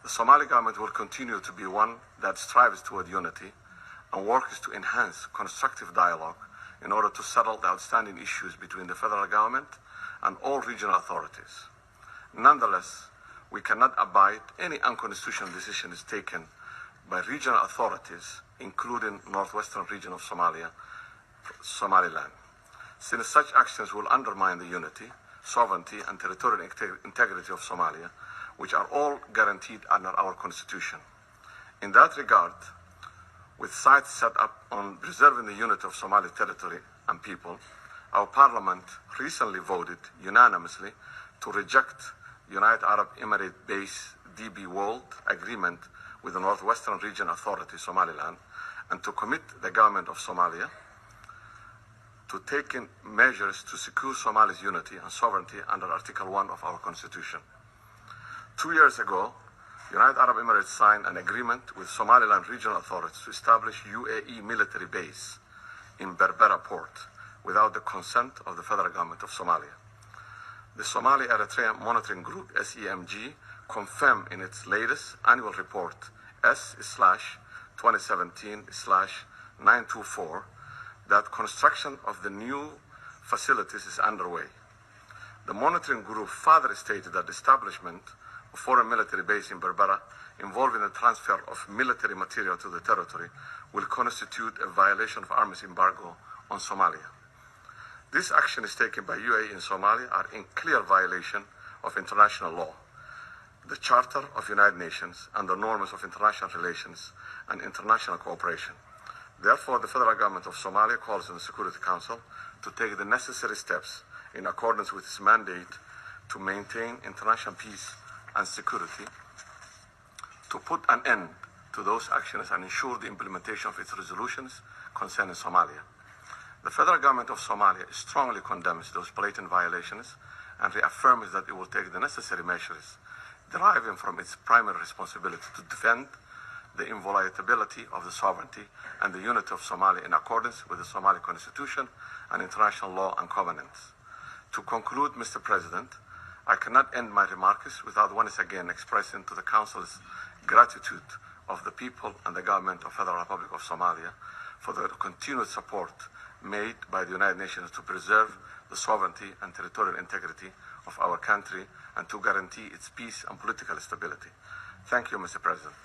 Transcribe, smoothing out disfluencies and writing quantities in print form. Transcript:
The Somali government will continue to be one that strives toward unity and works to enhance constructive dialogue in order to settle the outstanding issues between the federal government and all regional authorities. Nonetheless, we cannot abide any unconstitutional decisions taken by regional authorities, including northwestern region of Somaliland, since such actions will undermine the unity, sovereignty, and territorial integrity of Somalia, which are all guaranteed under our constitution. In that regard, with sights set up on preserving the unity of Somali territory and people, our parliament recently voted unanimously to reject United Arab Emirates-based DP World agreement with the Northwestern Region Authority, Somaliland, and to commit the government of Somalia to taking measures to secure Somalia's unity and sovereignty under Article 1 of our Constitution. 2 years ago, United Arab Emirates signed an agreement with Somaliland regional authorities to establish UAE military base in Berbera port without the consent of the federal government of Somalia. The Somali Eritrea Monitoring Group, SEMG, confirmed in its latest annual report, S/2017/924, that construction of the new facilities is underway. The monitoring group further stated that the establishment of foreign military base in Berbera involving the transfer of military material to the territory will constitute a violation of arms embargo on Somalia. This action is taken by UAE in Somalia are in clear violation of international law, the Charter of United Nations, and the norms of international relations and international cooperation. Therefore, the federal government of Somalia calls on the Security Council to take the necessary steps in accordance with its mandate to maintain international peace and security, to put an end to those actions and ensure the implementation of its resolutions concerning Somalia. The federal government of Somalia strongly condemns those blatant violations and reaffirms that it will take the necessary measures deriving from its primary responsibility to defend the inviolability of the sovereignty and the unity of Somalia in accordance with the Somali Constitution and international law and covenants. To conclude, Mr. President, I cannot end my remarks without once again expressing to the Council's gratitude of the people and the government of Federal Republic of Somalia for the continued support made by the United Nations to preserve the sovereignty and territorial integrity of our country and to guarantee its peace and political stability. Thank you, Mr. President.